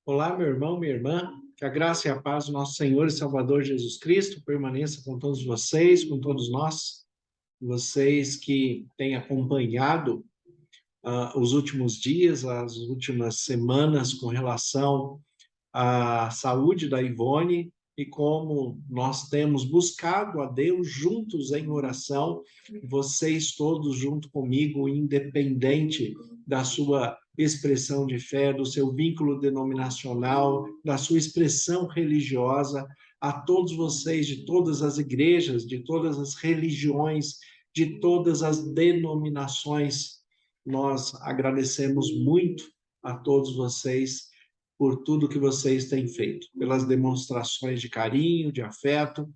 Olá, meu irmão, minha irmã, que a graça e a paz do nosso Senhor e Salvador Jesus Cristo permaneça com todos vocês, com todos nós, vocês que têm acompanhado os últimos dias, as últimas semanas com relação à saúde da Ivone e como nós temos buscado a Deus juntos em oração, vocês todos junto comigo, independente da sua expressão de fé, do seu vínculo denominacional, da sua expressão religiosa, a todos vocês de todas as igrejas, de todas as religiões, de todas as denominações, nós agradecemos muito a todos vocês por tudo que vocês têm feito, pelas demonstrações de carinho, de afeto,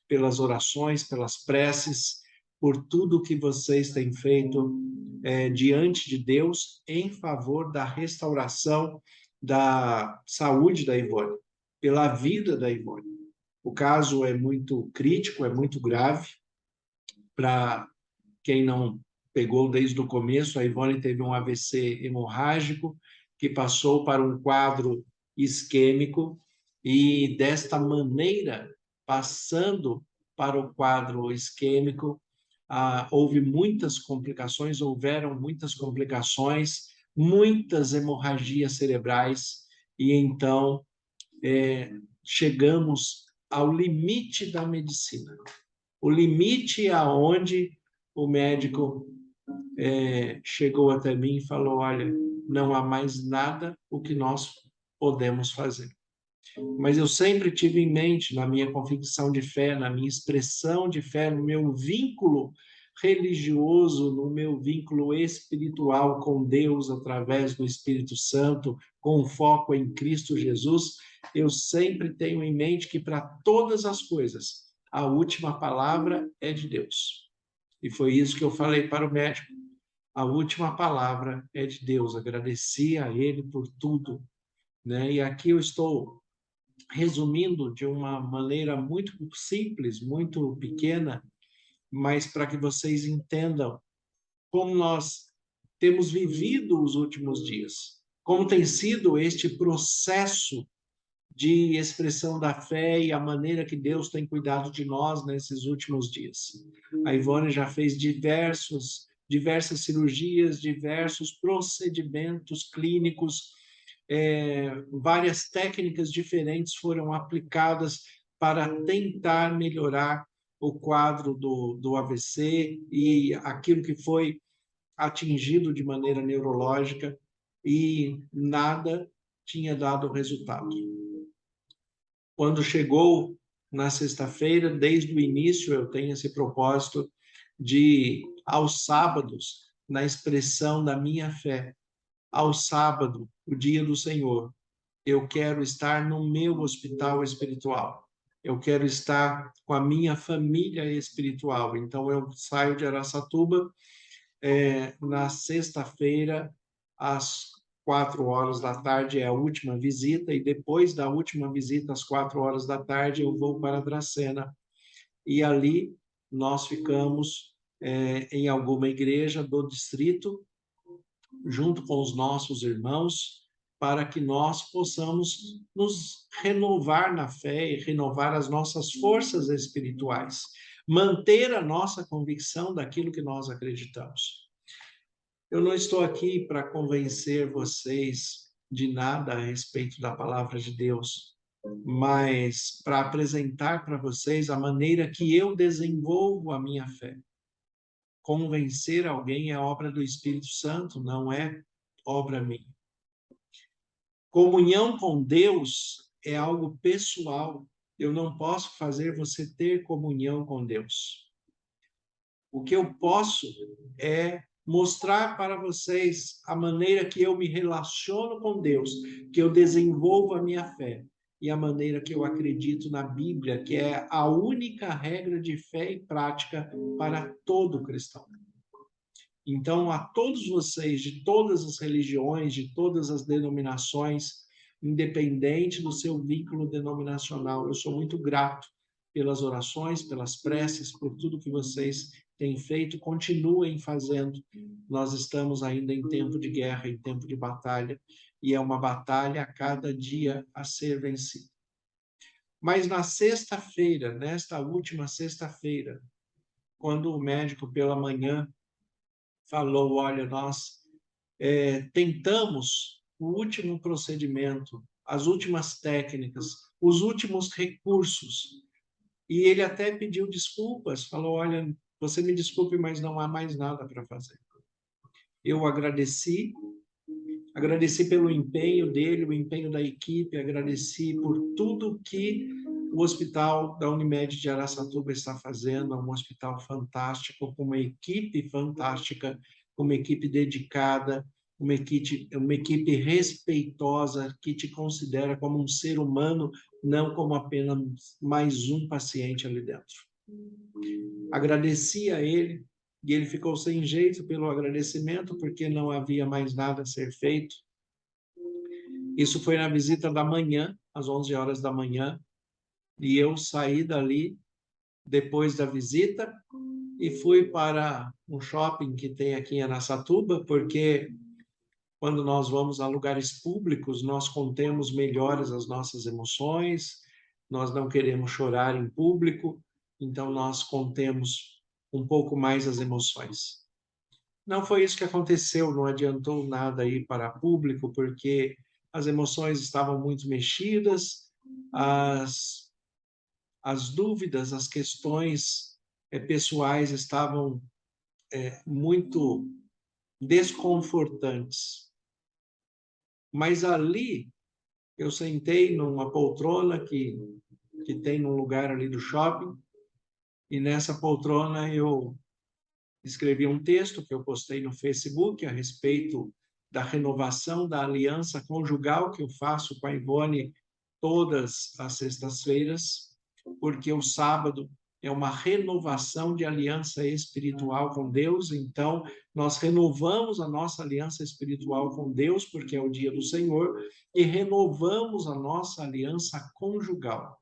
pelas orações, pelas preces, por tudo que vocês têm feito diante de Deus em favor da restauração da saúde da Ivone, pela vida da Ivone. O caso é muito crítico, é muito grave. Para quem não pegou desde o começo, a Ivone teve um AVC hemorrágico que passou para um quadro isquêmico e desta maneira, passando para o quadro isquêmico, houveram muitas complicações, muitas hemorragias cerebrais e então chegamos ao limite da medicina, o limite aonde o médico chegou até mim e falou: olha, não há mais nada o que nós podemos fazer. Mas eu sempre tive em mente, na minha convicção de fé, na minha expressão de fé, no meu vínculo religioso, no meu vínculo espiritual com Deus através do Espírito Santo, com foco em Cristo Jesus, eu sempre tenho em mente que para todas as coisas, a última palavra é de Deus. E foi isso que eu falei para o médico. A última palavra é de Deus. Agradeci a Ele por tudo, né? E aqui eu estou resumindo de uma maneira muito simples, muito pequena, mas para que vocês entendam como nós temos vivido os últimos dias, como tem sido este processo de expressão da fé e a maneira que Deus tem cuidado de nós nesses últimos dias. A Ivone já fez diversas cirurgias, diversos procedimentos clínicos, várias técnicas diferentes foram aplicadas para tentar melhorar o quadro do AVC e aquilo que foi atingido de maneira neurológica, e nada tinha dado resultado. Quando chegou na sexta-feira, desde o início eu tenho esse propósito de, aos sábados, na expressão da minha fé, ao sábado, o dia do Senhor, eu quero estar no meu hospital espiritual. Eu quero estar com a minha família espiritual. Então, eu saio de Araçatuba na sexta-feira, às 4 horas da tarde, é a última visita, e depois da última visita, às 4 horas da tarde, eu vou para Dracena. E ali nós ficamos em alguma igreja do distrito, junto com os nossos irmãos, para que nós possamos nos renovar na fé e renovar as nossas forças espirituais, manter a nossa convicção daquilo que nós acreditamos. Eu não estou aqui para convencer vocês de nada a respeito da palavra de Deus, mas para apresentar para vocês a maneira que eu desenvolvo a minha fé. Convencer alguém é obra do Espírito Santo, não é obra minha. Comunhão com Deus é algo pessoal. Eu não posso fazer você ter comunhão com Deus. O que eu posso é mostrar para vocês a maneira que eu me relaciono com Deus, que eu desenvolvo a minha fé e a maneira que eu acredito na Bíblia, que é a única regra de fé e prática para todo cristão. Então, a todos vocês, de todas as religiões, de todas as denominações, independente do seu vínculo denominacional, eu sou muito grato pelas orações, pelas preces, por tudo que vocês têm feito, continuem fazendo. Nós estamos ainda em tempo de guerra, em tempo de batalha, e é uma batalha a cada dia a ser vencida. Mas na sexta-feira, nesta última sexta-feira, quando o médico pela manhã falou, olha, nós tentamos o último procedimento, as últimas técnicas, os últimos recursos, e ele até pediu desculpas, falou, olha, você me desculpe, mas não há mais nada para fazer. Eu agradeci pelo empenho dele, o empenho da equipe, agradeci por tudo que o hospital da Unimed de Araçatuba está fazendo, é um hospital fantástico, com uma equipe fantástica, com uma equipe dedicada, uma equipe respeitosa, que te considera como um ser humano, não como apenas mais um paciente ali dentro. Agradeci a ele, e ele ficou sem jeito pelo agradecimento, porque não havia mais nada a ser feito. Isso foi na visita da manhã, às 11 horas da manhã, e eu saí dali depois da visita e fui para um shopping que tem aqui em Araçatuba, porque quando nós vamos a lugares públicos, nós contemos melhor as nossas emoções, nós não queremos chorar em público, então nós contemos um pouco mais as emoções. Não foi isso que aconteceu, não adiantou nada ir para público, porque as emoções estavam muito mexidas, as dúvidas, as questões pessoais estavam muito desconfortantes. Mas ali eu sentei numa poltrona que tem num lugar ali do shopping, e nessa poltrona eu escrevi um texto que eu postei no Facebook a respeito da renovação da aliança conjugal que eu faço com a Ivone todas as sextas-feiras, porque o sábado é uma renovação de aliança espiritual com Deus, então nós renovamos a nossa aliança espiritual com Deus, porque é o dia do Senhor, e renovamos a nossa aliança conjugal.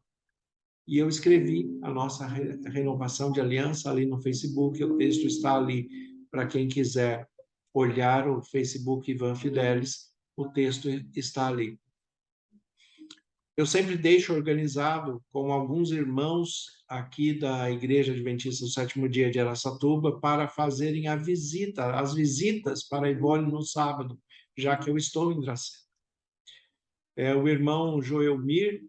E eu escrevi a nossa renovação de aliança ali no Facebook, o texto está ali para quem quiser olhar o Facebook Ivan Fidelis, o texto está ali. Eu sempre deixo organizado com alguns irmãos aqui da Igreja Adventista do Sétimo Dia de Araçatuba para fazerem as visitas para a Ivone no sábado, já que eu estou em Dracena. O irmão Joelmir,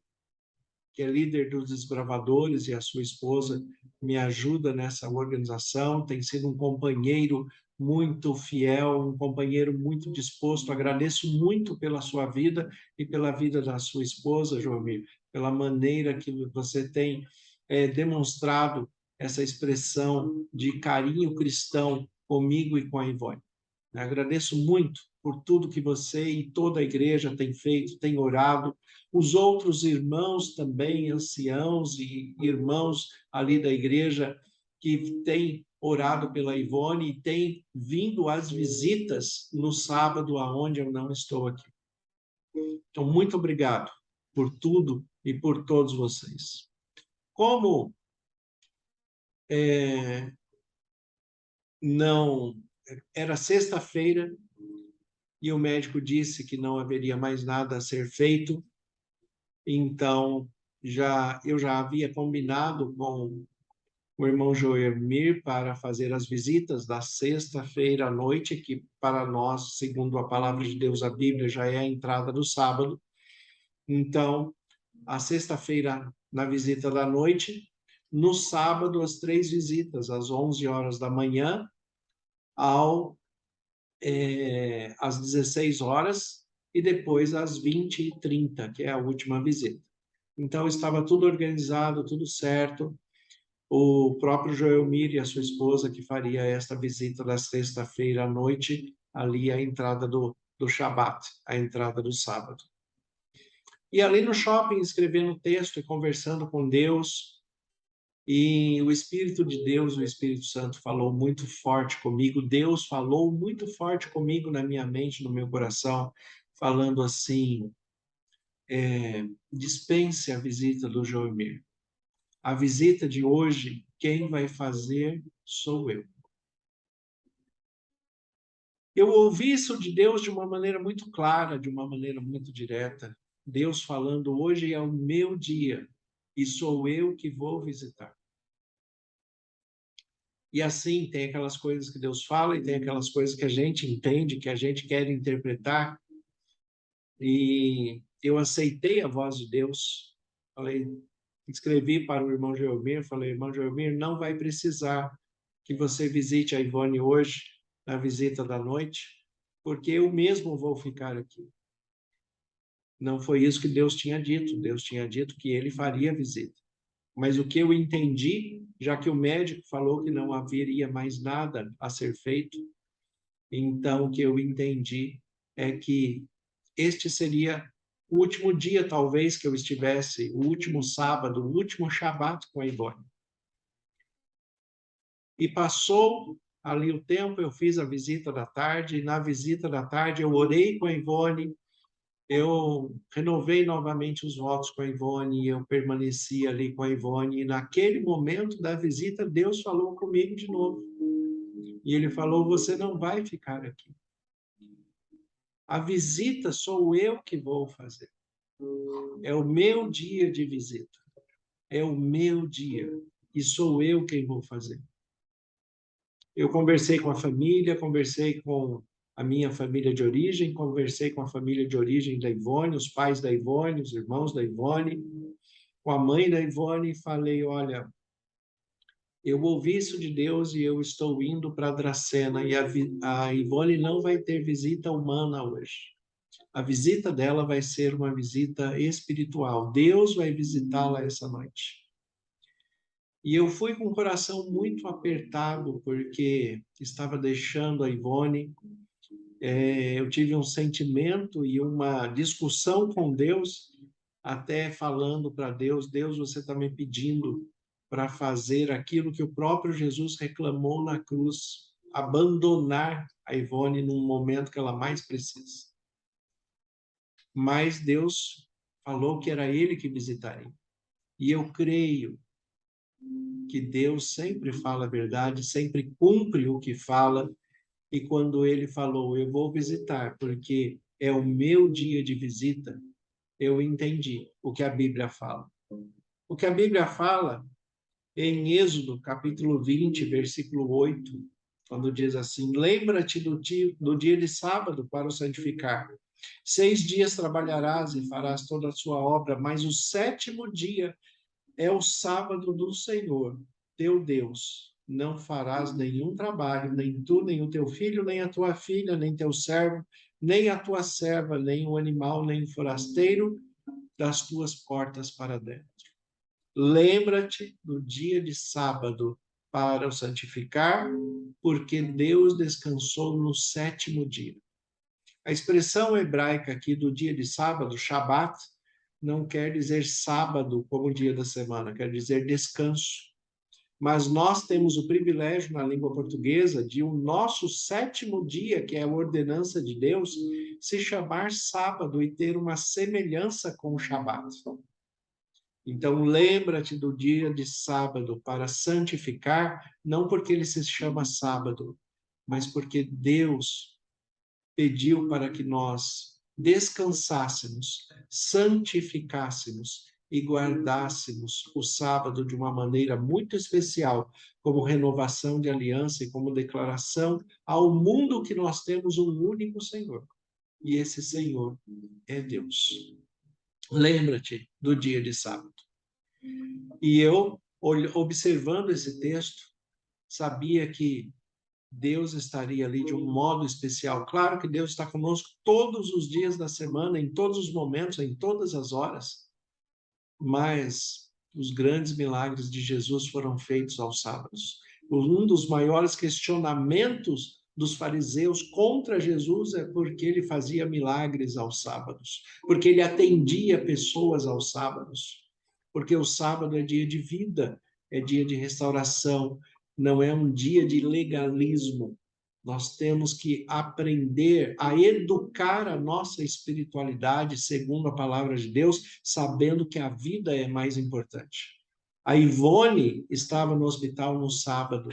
que é líder dos desbravadores, e a sua esposa me ajuda nessa organização, tem sido um companheiro muito fiel, um companheiro muito disposto. Agradeço muito pela sua vida e pela vida da sua esposa, Joelmir, pela maneira que você tem demonstrado essa expressão de carinho cristão comigo e com a Ivone. Agradeço muito por tudo que você e toda a igreja tem feito, tem orado. Os outros irmãos também, anciãos e irmãos ali da igreja, que têm orado pela Ivone e têm vindo às visitas no sábado, aonde eu não estou aqui. Então, muito obrigado por tudo e por todos vocês. Como não era sexta-feira, e o médico disse que não haveria mais nada a ser feito, então eu já havia combinado com o irmão Joemir para fazer as visitas da sexta-feira à noite, que para nós, segundo a palavra de Deus, a Bíblia, já é a entrada do sábado. Então, a sexta-feira na visita da noite, no sábado as 3 visitas, às 11 horas da manhã, às 16 horas, e depois às 20h30, que é a última visita. Então, estava tudo organizado, tudo certo. O próprio Joelmir e a sua esposa que faria esta visita da sexta-feira à noite, ali a entrada do Shabat, a entrada do sábado. E ali no shopping, escrevendo texto e conversando com Deus, e o Espírito de Deus, o Espírito Santo, falou muito forte comigo. Deus falou muito forte comigo na minha mente, no meu coração, falando assim: dispense a visita do Joemir. A visita de hoje, quem vai fazer sou eu. Eu ouvi isso de Deus de uma maneira muito clara, de uma maneira muito direta. Deus falando: hoje é o meu dia e sou eu que vou visitar. E assim, tem aquelas coisas que Deus fala e tem aquelas coisas que a gente entende, que a gente quer interpretar. E eu aceitei a voz de Deus. Falei, escrevi para o irmão Geomir, falei: irmão Geomir, não vai precisar que você visite a Ivone hoje, na visita da noite, porque eu mesmo vou ficar aqui. Não foi isso que Deus tinha dito. Deus tinha dito que ele faria a visita. Mas o que eu entendi, já que o médico falou que não haveria mais nada a ser feito, então o que eu entendi é que este seria o último dia, talvez, que eu estivesse, o último sábado, o último Shabat com a Ivone. E passou ali o tempo, eu fiz a visita da tarde, e na visita da tarde eu orei com a Ivone, eu renovei novamente os votos com a Ivone, eu permaneci ali com a Ivone, e naquele momento da visita, Deus falou comigo de novo. E ele falou: você não vai ficar aqui. A visita sou eu que vou fazer. É o meu dia de visita. É o meu dia. E sou eu quem vou fazer. Eu conversei com a família, conversei com a minha família de origem, conversei com a família de origem da Ivone, os pais da Ivone, os irmãos da Ivone, com a mãe da Ivone, e falei: olha, eu ouvi isso de Deus e eu estou indo para Dracena, e a Ivone não vai ter visita humana hoje. A visita dela vai ser uma visita espiritual. Deus vai visitá-la essa noite. E eu fui com o coração muito apertado, porque estava deixando a Ivone. Eu tive um sentimento e uma discussão com Deus, até falando para Deus: Deus, você está me pedindo para fazer aquilo que o próprio Jesus reclamou na cruz, abandonar a Ivone num momento que ela mais precisa. Mas Deus falou que era Ele que visitaria. E eu creio que Deus sempre fala a verdade, sempre cumpre o que fala. E quando Ele falou: eu vou visitar, porque é o meu dia de visita, eu entendi o que a Bíblia fala. O que a Bíblia fala em Êxodo, capítulo 20, versículo 8, quando diz assim: lembra-te do dia de sábado para o santificar. 6 dias trabalharás e farás toda a sua obra, mas o sétimo dia é o sábado do Senhor, teu Deus. Não farás nenhum trabalho, nem tu, nem o teu filho, nem a tua filha, nem teu servo, nem a tua serva, nem o animal, nem o forasteiro das tuas portas para dentro. Lembra-te do dia de sábado para o santificar, porque Deus descansou no sétimo dia. A expressão hebraica aqui do dia de sábado, Shabat, não quer dizer sábado como dia da semana, quer dizer descanso. Mas nós temos o privilégio na língua portuguesa de o nosso sétimo dia, que é a ordenança de Deus, se chamar sábado e ter uma semelhança com o Shabat. Então, lembra-te do dia de sábado para santificar, não porque ele se chama sábado, mas porque Deus pediu para que nós descansássemos, santificássemos e guardássemos o sábado de uma maneira muito especial, como renovação de aliança e como declaração ao mundo que nós temos um único Senhor. E esse Senhor é Deus. Lembra-te do dia de sábado. E eu, observando esse texto, sabia que Deus estaria ali de um modo especial. Claro que Deus está conosco todos os dias da semana, em todos os momentos, em todas as horas, mas os grandes milagres de Jesus foram feitos aos sábados. Um dos maiores questionamentos dos fariseus contra Jesus é porque ele fazia milagres aos sábados, porque ele atendia pessoas aos sábados, porque o sábado é dia de vida, é dia de restauração, não é um dia de legalismo. Nós temos que aprender a educar a nossa espiritualidade segundo a palavra de Deus, sabendo que a vida é mais importante. A Ivone estava no hospital no sábado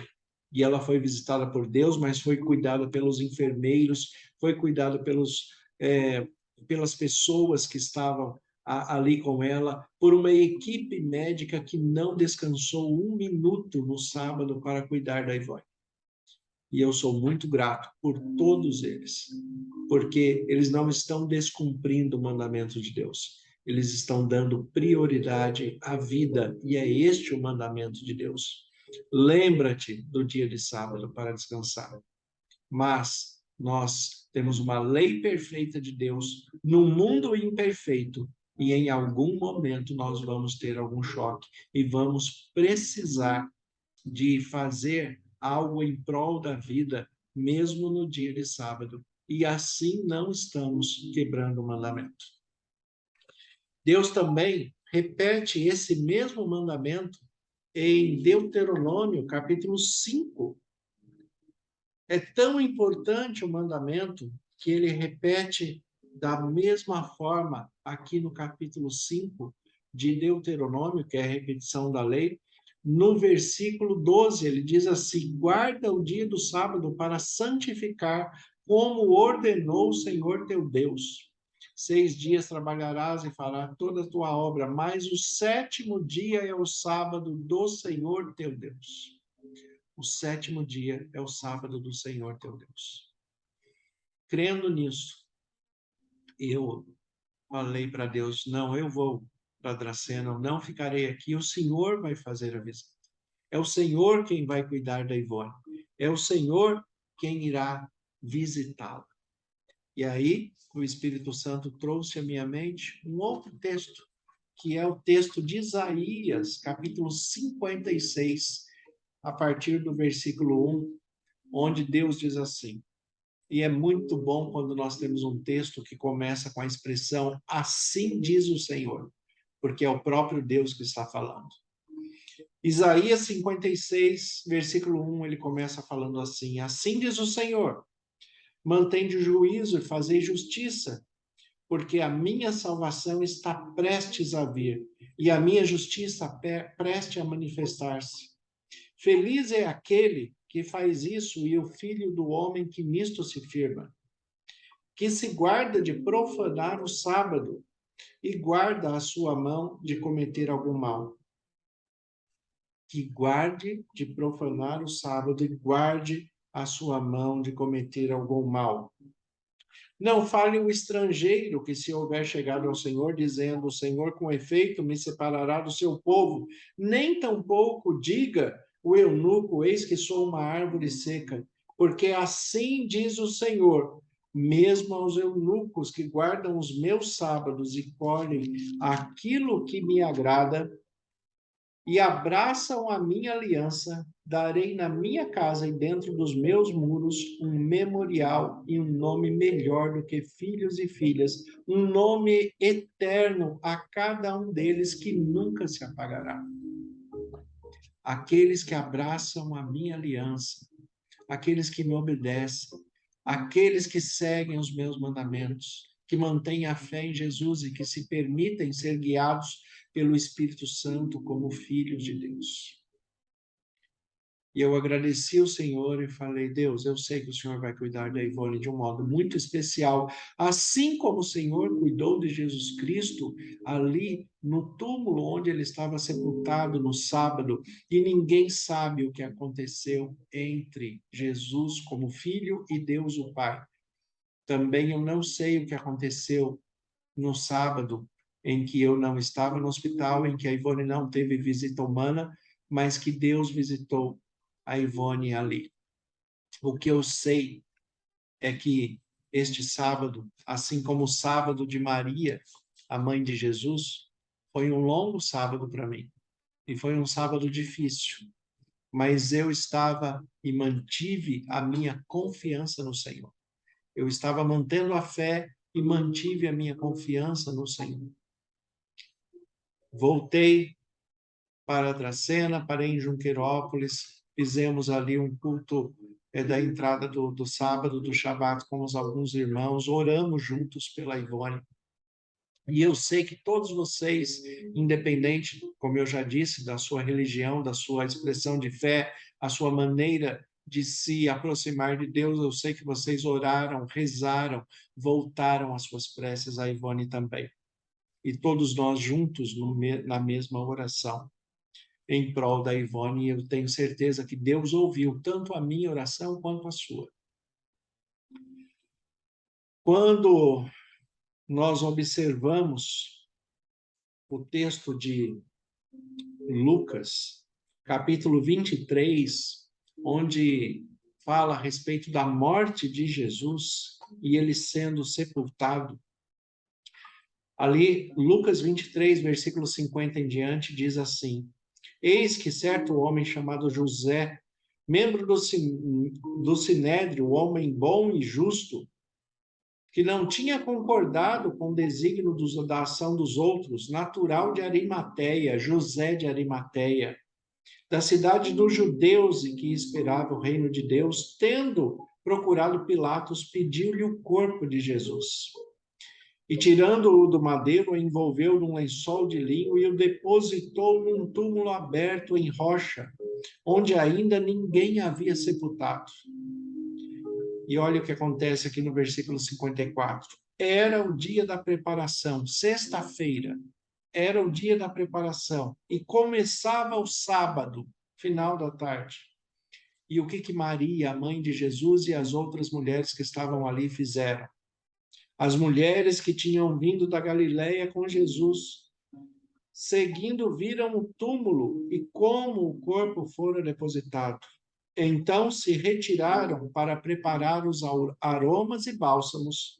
e ela foi visitada por Deus, mas foi cuidada pelos enfermeiros, foi cuidada pelas pessoas que estavam ali com ela, por uma equipe médica que não descansou um minuto no sábado para cuidar da Ivone. E eu sou muito grato por todos eles, porque eles não estão descumprindo o mandamento de Deus. Eles estão dando prioridade à vida, e é este o mandamento de Deus. Lembra-te do dia de sábado para descansar. Mas nós temos uma lei perfeita de Deus num mundo imperfeito, e em algum momento nós vamos ter algum choque e vamos precisar de fazer algo em prol da vida, mesmo no dia de sábado. E assim não estamos quebrando o mandamento. Deus também repete esse mesmo mandamento em Deuteronômio, capítulo 5. É tão importante o mandamento que ele repete da mesma forma aqui no capítulo 5 de Deuteronômio, que é a repetição da lei. No versículo 12, ele diz assim: guarda o dia do sábado para santificar, como ordenou o Senhor teu Deus. 6 dias trabalharás e farás toda a tua obra, mas o 7º dia é o sábado do Senhor teu Deus. O 7º dia é o sábado do Senhor teu Deus. Crendo nisso, eu falei para Deus: não, eu vou para Dracena, não ficarei aqui, o Senhor vai fazer a visita. É o Senhor quem vai cuidar da Ivone. É o Senhor quem irá visitá-la. E aí, o Espírito Santo trouxe à minha mente um outro texto, que é o texto de Isaías, capítulo 56, a partir do versículo 1, onde Deus diz assim. E é muito bom quando nós temos um texto que começa com a expressão assim diz o Senhor, porque é o próprio Deus que está falando. Isaías 56, versículo 1, ele começa falando assim: assim diz o Senhor, mantende o juízo e fazei justiça, porque a minha salvação está prestes a vir, e a minha justiça preste a manifestar-se. Feliz é aquele que faz isso e o filho do homem que nisto se firma, que se guarda de profanar o sábado e guarda a sua mão de cometer algum mal. Que guarde de profanar o sábado e guarde a sua mão de cometer algum mal. Não fale o estrangeiro que se houver chegado ao Senhor, dizendo, o Senhor com efeito me separará do seu povo. Nem tampouco diga o eunuco, eis que sou uma árvore seca. Porque assim diz o Senhor, mesmo aos eunucos que guardam os meus sábados e colhem aquilo que me agrada, e abraçam a minha aliança, darei na minha casa e dentro dos meus muros um memorial e um nome melhor do que filhos e filhas, um nome eterno a cada um deles que nunca se apagará. Aqueles que abraçam a minha aliança, aqueles que me obedecem, aqueles que seguem os meus mandamentos, que mantêm a fé em Jesus e que se permitem ser guiados pelo Espírito Santo como filhos de Deus. E eu agradeci ao Senhor e falei, Deus, eu sei que o Senhor vai cuidar da Ivone de um modo muito especial, assim como o Senhor cuidou de Jesus Cristo ali no túmulo onde ele estava sepultado no sábado, e ninguém sabe o que aconteceu entre Jesus como filho e Deus o Pai. Também eu não sei o que aconteceu no sábado, em que eu não estava no hospital, em que a Ivone não teve visita humana, mas que Deus visitou a Ivone ali. O que eu sei é que este sábado, assim como o sábado de Maria, a mãe de Jesus, foi um longo sábado para mim. E foi um sábado difícil. Mas eu estava e mantive a minha confiança no Senhor. Eu estava mantendo a fé e mantive a minha confiança no Senhor. Voltei para Dracena, parei em Junqueirópolis, fizemos ali um culto da entrada do sábado, do Shabat, com alguns irmãos, oramos juntos pela Ivone. E eu sei que todos vocês, independente, como eu já disse, da sua religião, da sua expressão de fé, a sua maneira de se aproximar de Deus, eu sei que vocês oraram, rezaram, voltaram às suas preces, a Ivone também. E todos nós juntos na mesma oração, em prol da Ivone, e eu tenho certeza que Deus ouviu tanto a minha oração quanto a sua. Quando nós observamos o texto de Lucas, capítulo 23, onde fala a respeito da morte de Jesus e ele sendo sepultado. Ali, Lucas 23, versículo 50 em diante, diz assim: Eis que certo homem chamado José, membro do Sinédrio, homem bom e justo, que não tinha concordado com o desígnio da ação dos outros, natural de Arimateia, José de Arimateia, da cidade dos judeus e que esperava o reino de Deus, tendo procurado Pilatos, pediu-lhe o corpo de Jesus. E tirando-o do madeiro, o envolveu num lençol de linho e o depositou num túmulo aberto em rocha, onde ainda ninguém havia sepultado. E olha o que acontece aqui no versículo 54. Era o dia da preparação, sexta-feira. Era o dia da preparação. E começava o sábado, final da tarde. E o que Maria, a mãe de Jesus, e as outras mulheres que estavam ali fizeram? As mulheres que tinham vindo da Galiléia com Jesus, seguindo, viram o túmulo e como o corpo fora depositado. Então se retiraram para preparar os aromas e bálsamos,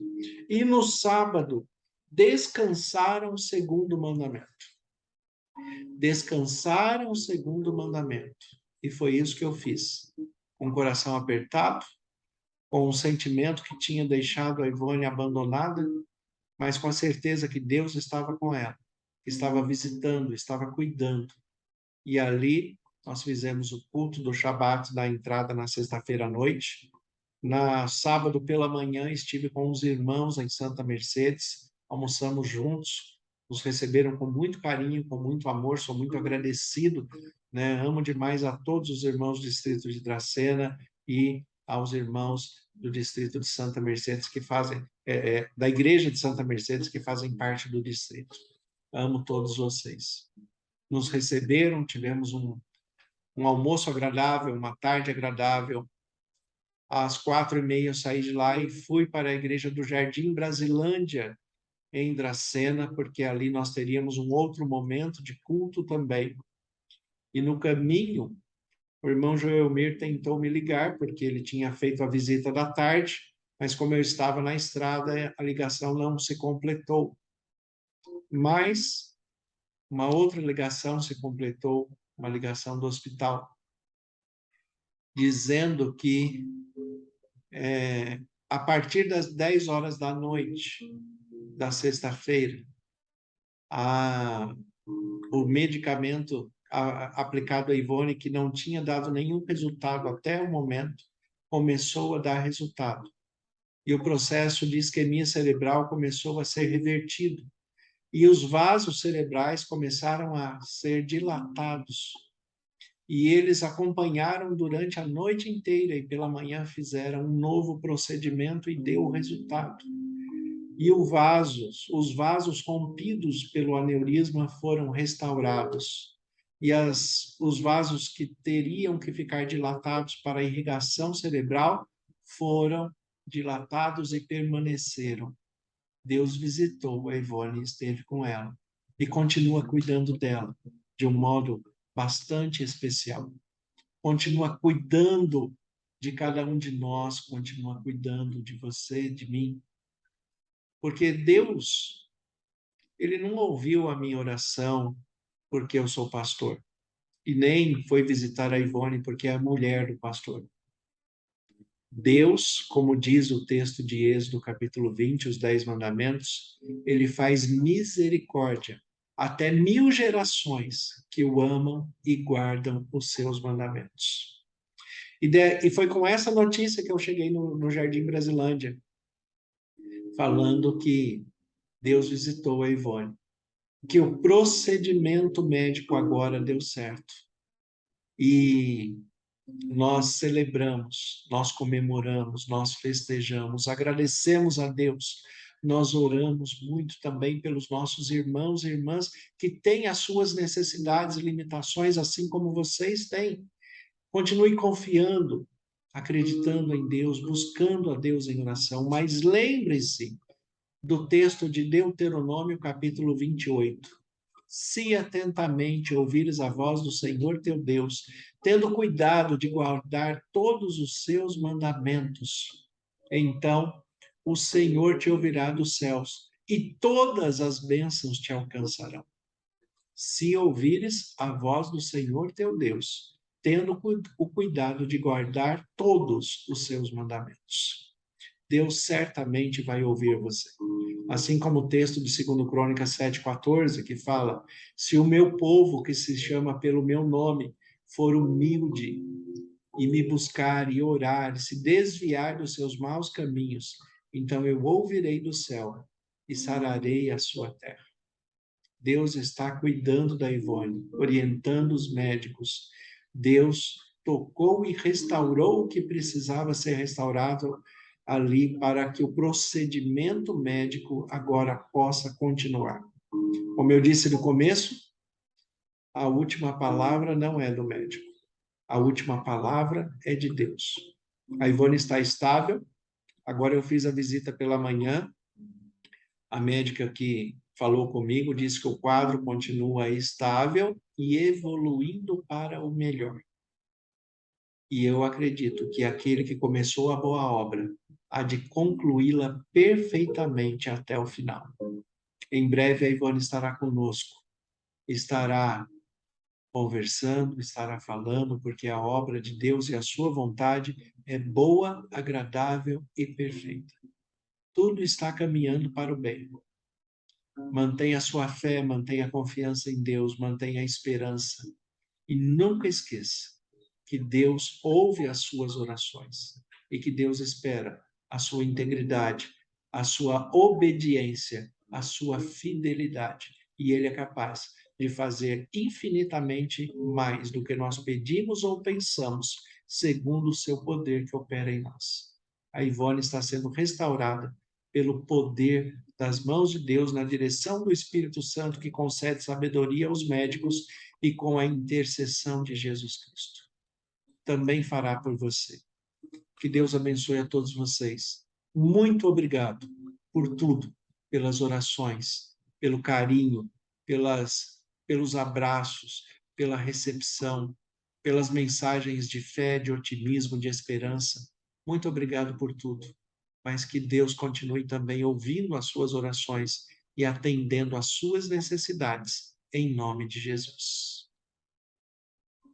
e no sábado descansaram segundo o mandamento. Descansaram segundo o mandamento. E foi isso que eu fiz. Com o coração apertado, com o sentimento que tinha deixado a Ivone abandonada, mas com a certeza que Deus estava com ela, estava visitando, estava cuidando. E ali nós fizemos o culto do Shabat da entrada na sexta-feira à noite. Na sábado pela manhã estive com os irmãos em Santa Mercedes, almoçamos juntos, nos receberam com muito carinho, com muito amor, sou muito agradecido, né? Amo demais a todos os irmãos do distrito de Dracena e aos irmãos do distrito de Santa Mercedes que fazem, da igreja de Santa Mercedes que fazem parte do distrito. Amo todos vocês. Nos receberam, tivemos um almoço agradável, uma tarde agradável. Às 4h30 eu saí de lá e fui para a igreja do Jardim Brasilândia, em Dracena, porque ali nós teríamos um outro momento de culto também. E no caminho, o irmão Joelmir tentou me ligar, porque ele tinha feito a visita da tarde, mas como eu estava na estrada, a ligação não se completou. Mas uma outra ligação se completou, uma ligação do hospital, dizendo que a partir das 10 horas da noite da sexta-feira, o medicamento aplicado a Ivone, que não tinha dado nenhum resultado até o momento, começou a dar resultado. E o processo de isquemia cerebral começou a ser revertido. E os vasos cerebrais começaram a ser dilatados. E eles acompanharam durante a noite inteira e pela manhã fizeram um novo procedimento e deu o resultado. E os vasos rompidos pelo aneurisma foram restaurados. E os vasos que teriam que ficar dilatados para a irrigação cerebral foram dilatados e permaneceram. Deus visitou a Ivone e esteve com ela. E continua cuidando dela de um modo bastante especial. Continua cuidando de cada um de nós, continua cuidando de você, de mim. Porque Deus, ele não ouviu a minha oração porque eu sou pastor. E nem foi visitar a Ivone porque é a mulher do pastor. Deus, como diz o texto de Êxodo, capítulo 20, os 10 mandamentos, ele faz misericórdia até 1000 gerações que o amam e guardam os seus mandamentos. E foi com essa notícia que eu cheguei no Jardim Brasilândia, falando que Deus visitou a Ivone, que o procedimento médico agora deu certo. E nós celebramos, nós comemoramos, nós festejamos, agradecemos a Deus. Nós oramos muito também pelos nossos irmãos e irmãs que têm as suas necessidades e limitações, assim como vocês têm. Continue confiando, acreditando em Deus, buscando a Deus em oração, mas lembre-se do texto de Deuteronômio, capítulo 28. Se atentamente ouvires a voz do Senhor teu Deus, tendo cuidado de guardar todos os seus mandamentos, então o Senhor te ouvirá dos céus e todas as bênçãos te alcançarão. Se ouvires a voz do Senhor teu Deus, tendo o cuidado de guardar todos os seus mandamentos. Deus certamente vai ouvir você. Assim como o texto de 2 Crônicas 7,14, que fala: se o meu povo, que se chama pelo meu nome, for humilde e me buscar e orar, e se desviar dos seus maus caminhos, então eu ouvirei do céu e sararei a sua terra. Deus está cuidando da Ivone, orientando os médicos. Deus tocou e restaurou o que precisava ser restaurado ali para que o procedimento médico agora possa continuar. Como eu disse no começo, a última palavra não é do médico. A última palavra é de Deus. A Ivone está estável. Agora eu fiz a visita pela manhã. A médica que falou comigo disse que o quadro continua estável e evoluindo para o melhor. E eu acredito que aquele que começou a boa obra há de concluí-la perfeitamente até o final. Em breve a Ivone estará conosco, estará conversando, estará falando, porque a obra de Deus e a sua vontade é boa, agradável e perfeita. Tudo está caminhando para o bem. Mantenha a sua fé, mantenha a confiança em Deus, mantenha a esperança. E nunca esqueça que Deus ouve as suas orações e que Deus espera a sua integridade, a sua obediência, a sua fidelidade. E Ele é capaz de fazer infinitamente mais do que nós pedimos ou pensamos, segundo o seu poder que opera em nós. A Ivone está sendo restaurada pelo poder das mãos de Deus, na direção do Espírito Santo, que concede sabedoria aos médicos e com a intercessão de Jesus Cristo. Também fará por você. Que Deus abençoe a todos vocês. Muito obrigado por tudo, pelas orações, pelo carinho, pelos abraços, pela recepção, pelas mensagens de fé, de otimismo, de esperança. Muito obrigado por tudo. Mas que Deus continue também ouvindo as suas orações e atendendo às suas necessidades, em nome de Jesus.